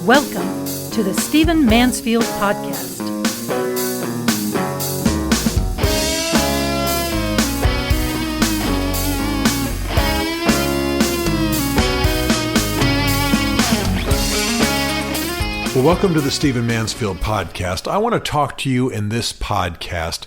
Welcome to the Stephen Mansfield Podcast. Well, welcome to the Stephen Mansfield Podcast. I want to talk to you in this podcast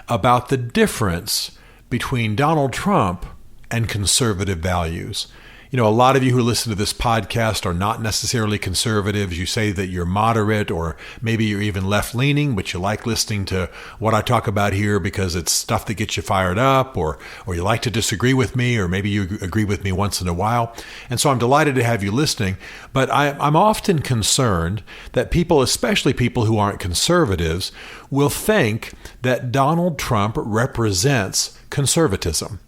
about the difference between Donald Trump and conservative values. You know, a lot of you who listen to this podcast are not necessarily conservatives. You say that you're moderate, or maybe you're even left-leaning, but you like listening to what I talk about here because it's stuff that gets you fired up, or you like to disagree with me, or maybe you agree with me once in a while. And so I'm delighted to have you listening. But I'm often concerned that people, especially people who aren't conservatives, will think that Donald Trump represents conservatism,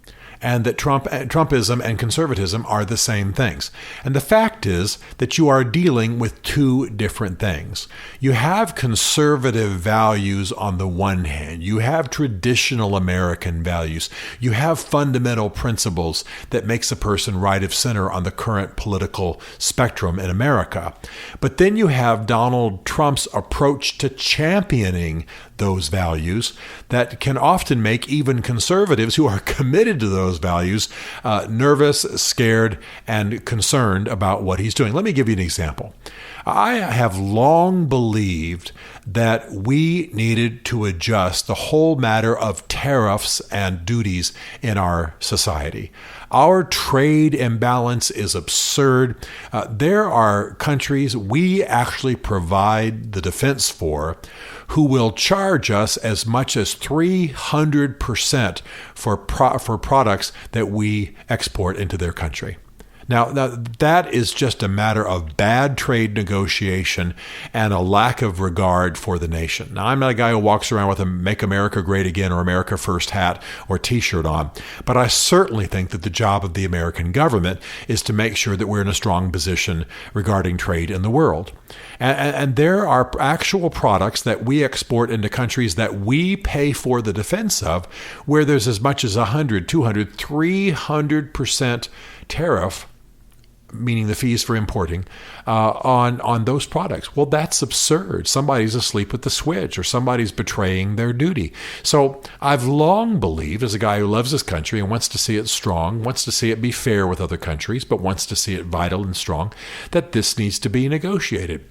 and that Trumpism and conservatism are the same things. And the fact is that you are dealing with two different things. You have conservative values on the one hand. You have traditional American values. You have fundamental principles that makes a person right of center on the current political spectrum in America. But then you have Donald Trump's approach to championing those values that can often make even conservatives who are committed to those values nervous, scared, and concerned about what he's doing. Let me give you an example. I have long believed that we needed to adjust the whole matter of tariffs and duties in our society. Our trade imbalance is absurd. There are countries we actually provide the defense for who will charge us as much as 300% for products that we export into their country. Now, that is just a matter of bad trade negotiation and a lack of regard for the nation. Now, I'm not a guy who walks around with a Make America Great Again or America First hat or t-shirt on, but I certainly think that the job of the American government is to make sure that we're in a strong position regarding trade in the world. And there are actual products that we export into countries that we pay for the defense of, where there's as much as 100, 200, 300% tariff, meaning the fees for importing, on those products. Well, that's absurd. Somebody's asleep at the switch, or somebody's betraying their duty. So I've long believed, as a guy who loves this country and wants to see it strong, wants to see it be fair with other countries, but wants to see it vital and strong, that this needs to be negotiated.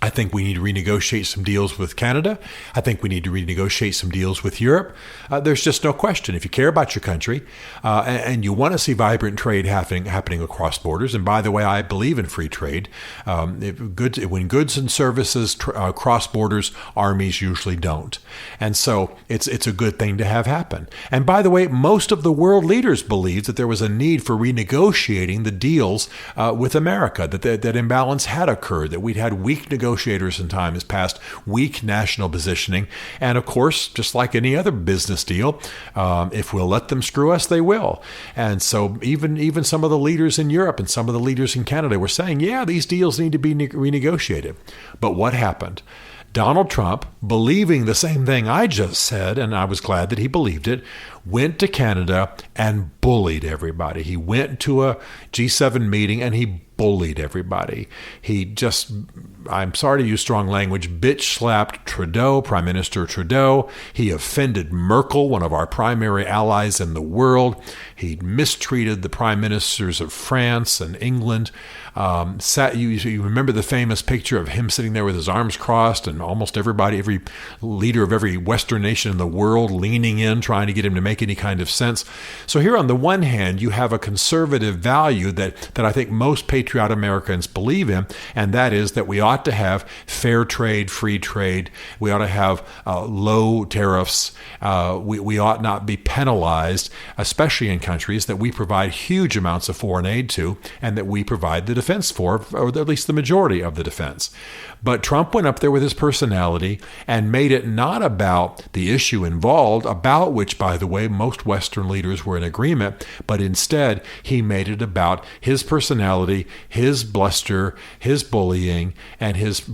I think we need to renegotiate some deals with Canada. I think we need to renegotiate some deals with Europe. There's just no question. If you care about your country and you want to see vibrant trade happening across borders, and by the way, I believe in free trade. When goods and services cross borders, armies usually don't. And so it's a good thing to have happen. And by the way, most of the world leaders believed that there was a need for renegotiating the deals with America, that imbalance had occurred, that we'd had weak negotiators in times past, weak national positioning. And of course, just like any other business deal, if we'll let them screw us, they will. And so even some of the leaders in Europe and some of the leaders in Canada were saying, yeah, these deals need to be renegotiated. But what happened? Donald Trump, believing the same thing I just said, and I was glad that he believed it, went to Canada and bullied everybody. He went to a G7 meeting and he bullied everybody. He just, I'm sorry to use strong language, bitch slapped Trudeau, Prime Minister Trudeau. He offended Merkel, one of our primary allies in the world. He mistreated the prime ministers of France and England. You remember the famous picture of him sitting there with his arms crossed, and almost everybody, every leader of every Western nation in the world leaning in, trying to get him to make any kind of sense. So here on the one hand, you have a conservative value that I think most patriotic Americans believe in, and that is that we ought to have fair trade, free trade. We ought to have low tariffs. We ought not be penalized, especially in countries that we provide huge amounts of foreign aid to, and that we provide the defense for, or at least the majority of the defense. But Trump went up there with his personality and made it not about the issue involved, about which, by the way, most Western leaders were in agreement, but instead he made it about his personality, his bluster, his bullying, and his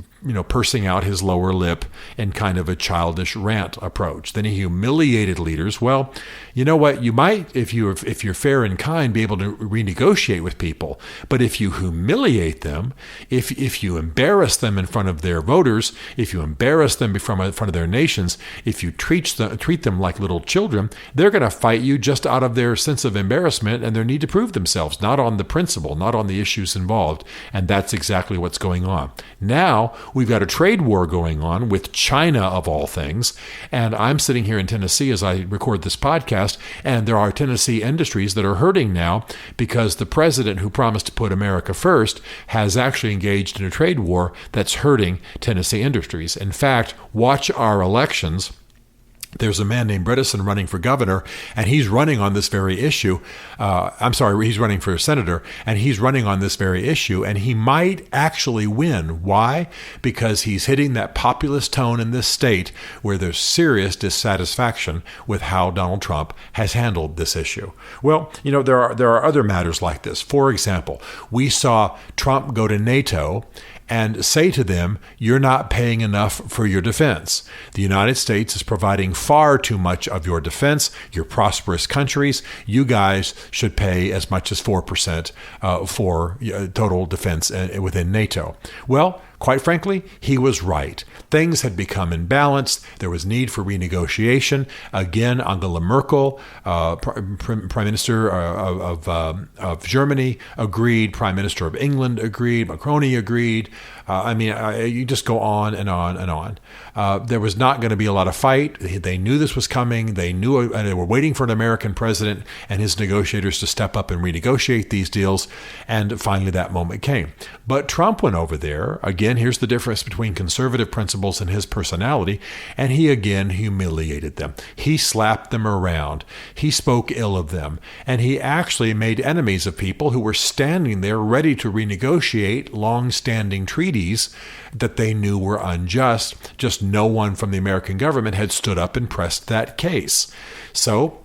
pursing out his lower lip in kind of a childish rant approach. Then he humiliated leaders. Well, you know what? You might, if you're fair and kind, be able to renegotiate with people. But if you humiliate them, if you embarrass them in front of their voters, if you embarrass them in front of their nations, if you treat them like little children, they're going to fight you just out of their sense of embarrassment and their need to prove themselves, not on the principle, not on the issues involved. And that's exactly what's going on. Now, we've got a trade war going on with China, of all things. And I'm sitting here in Tennessee as I record this podcast, and there are Tennessee industries that are hurting now because the president who promised to put America first has actually engaged in a trade war that's hurting Tennessee industries. In fact, watch our elections. There's a man named Bredesen running for governor, and he's running on this very issue. He's running for senator, and he's running on this very issue, and he might actually win. Why? Because he's hitting that populist tone in this state where there's serious dissatisfaction with how Donald Trump has handled this issue. Well, there are other matters like this. For example, we saw Trump go to NATO and say to them, you're not paying enough for your defense. The United States is providing far too much of your defense. You're prosperous countries. You guys should pay as much as 4% for total defense within NATO. Well, quite frankly, he was right. Things had become imbalanced. There was need for renegotiation. Again, Angela Merkel, Prime Minister of Germany, agreed. Prime Minister of England agreed. Macron agreed. You just go on and on and on. There was not going to be a lot of fight. They knew this was coming. They knew, and they were waiting for an American president and his negotiators to step up and renegotiate these deals. And finally, that moment came. But Trump went over there. Again, here's the difference between conservative principles and his personality. And he again humiliated them. He slapped them around. He spoke ill of them. And he actually made enemies of people who were standing there ready to renegotiate long-standing treaties that they knew were unjust. Just no one from the American government had stood up and pressed that case. So,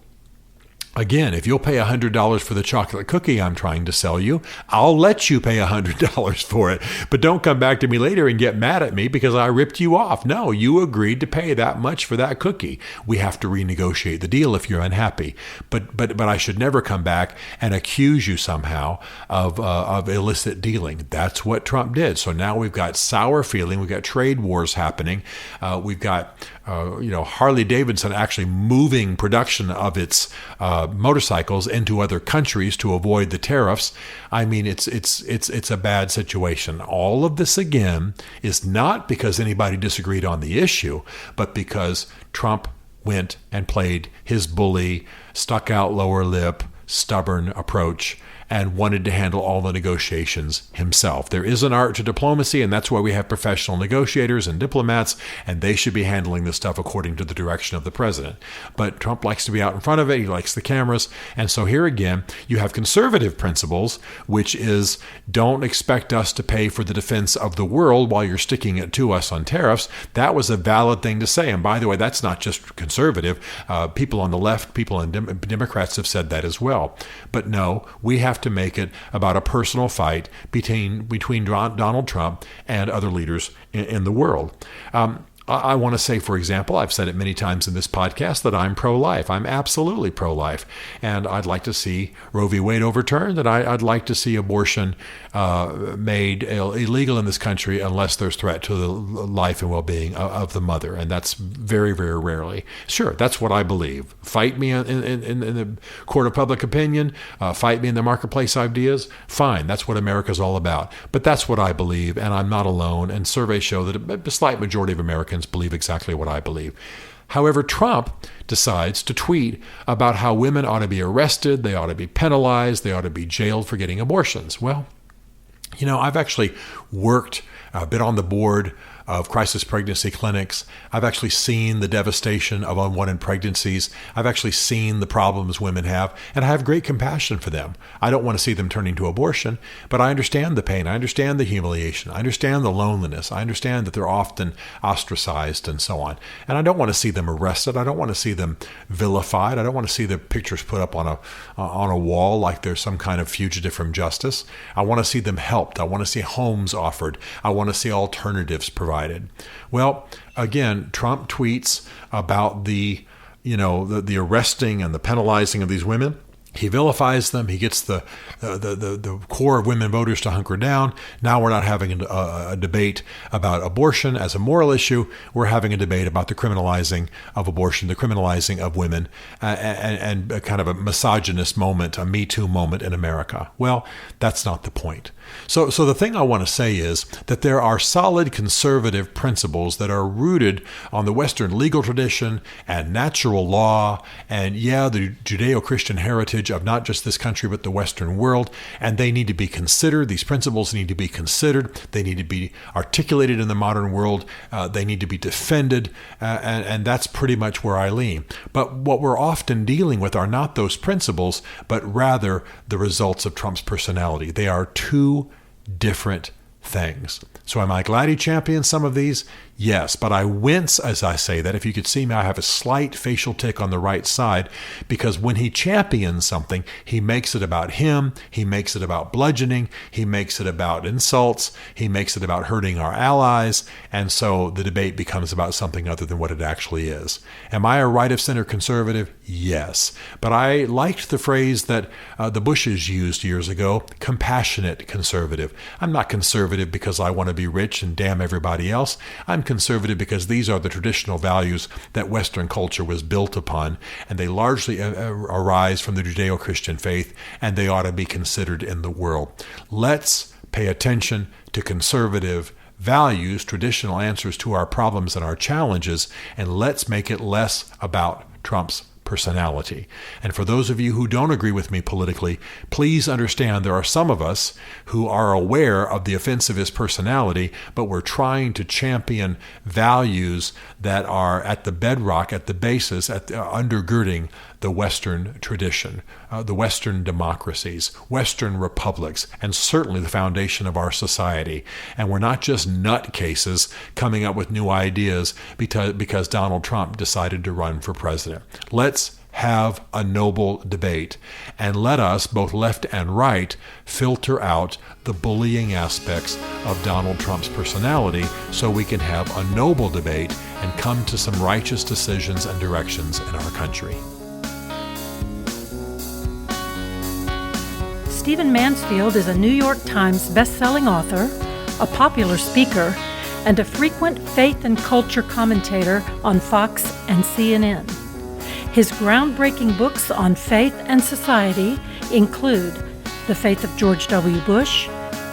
again, if you'll pay $100 for the chocolate cookie I'm trying to sell you, I'll let you pay $100 for it. But don't come back to me later and get mad at me because I ripped you off. No, you agreed to pay that much for that cookie. We have to renegotiate the deal if you're unhappy. But I should never come back and accuse you somehow of illicit dealing. That's what Trump did. So now we've got sour feeling. We've got trade wars happening. We've got Harley Davidson actually moving production of its motorcycles into other countries to avoid the tariffs. I mean, it's a bad situation. All of this, again, is not because anybody disagreed on the issue, but because Trump went and played his bully, stuck out lower lip, stubborn approach and wanted to handle all the negotiations himself. There is an art to diplomacy, and that's why we have professional negotiators and diplomats, and they should be handling this stuff according to the direction of the president. But Trump likes to be out in front of it. He likes the cameras. And so here again, you have conservative principles, which is don't expect us to pay for the defense of the world while you're sticking it to us on tariffs. That was a valid thing to say. And by the way, that's not just conservative. People on the left, people in Democrats have said that as well. But no, we have to make it about a personal fight between Donald Trump and other leaders in the world. I want to say, for example, I've said it many times in this podcast that I'm pro-life. I'm absolutely pro-life. And I'd like to see Roe v. Wade overturned, and I'd like to see abortion made illegal in this country unless there's threat to the life and well-being of the mother. And that's very, very rarely. Sure, that's what I believe. Fight me in the court of public opinion. Fight me in the marketplace ideas. Fine, that's what America's all about. But that's what I believe, and I'm not alone. And surveys show that a slight majority of Americans believe exactly what I believe. However, Trump decides to tweet about how women ought to be arrested, they ought to be penalized, they ought to be jailed for getting abortions. Well, I've actually been on the board of crisis pregnancy clinics. I've actually seen the devastation of unwanted pregnancies. I've actually seen the problems women have, and I have great compassion for them. I don't want to see them turning to abortion, but I understand the pain. I understand the humiliation. I understand the loneliness. I understand that they're often ostracized and so on. And I don't want to see them arrested. I don't want to see them vilified. I don't want to see their pictures put up on a wall like they're some kind of fugitive from justice. I want to see them helped. I want to see homes offered. I want to see alternatives provided. Well, again, Trump tweets about the arresting and the penalizing of these women. He vilifies them. He gets the core of women voters to hunker down. Now we're not having a debate about abortion as a moral issue. We're having a debate about the criminalizing of abortion, the criminalizing of women, and a kind of a misogynist moment, a Me Too moment in America. Well, that's not the point. So the thing I want to say is that there are solid conservative principles that are rooted on the Western legal tradition and natural law and, the Judeo-Christian heritage of not just this country but the Western world, and they need to be considered. These principles need to be considered. They need to be articulated in the modern world. They need to be defended, and that's pretty much where I lean. But what we're often dealing with are not those principles, but rather the results of Trump's personality. They are two different things. So am I glad he champions some of these? Yes, but I wince as I say that. If you could see me, I have a slight facial tick on the right side, because when he champions something, he makes it about him, he makes it about bludgeoning, he makes it about insults, he makes it about hurting our allies, and so the debate becomes about something other than what it actually is. Am I a right-of-center conservative? Yes, but I liked the phrase that the Bushes used years ago, compassionate conservative. I'm not conservative because I want to be rich and damn everybody else. I'm conservative because these are the traditional values that Western culture was built upon, and they largely arise from the Judeo-Christian faith, and they ought to be considered in the world. Let's pay attention to conservative values, traditional answers to our problems and our challenges, and let's make it less about Trump's personality. And for those of you who don't agree with me politically, please understand there are some of us who are aware of the offense of his personality, but we're trying to champion values that are at the bedrock, at the basis, at the undergirding the Western tradition, the Western democracies, Western republics, and certainly the foundation of our society. And we're not just nutcases coming up with new ideas because Donald Trump decided to run for president. Let's have a noble debate, and let us, both left and right, filter out the bullying aspects of Donald Trump's personality so we can have a noble debate and come to some righteous decisions and directions in our country. Stephen Mansfield is a New York Times best-selling author, a popular speaker, and a frequent faith and culture commentator on Fox and CNN. His groundbreaking books on faith and society include The Faith of George W. Bush,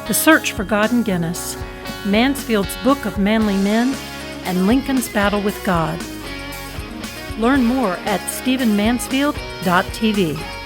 The Search for God in Guinness, Mansfield's Book of Manly Men, and Lincoln's Battle with God. Learn more at stephenmansfield.tv.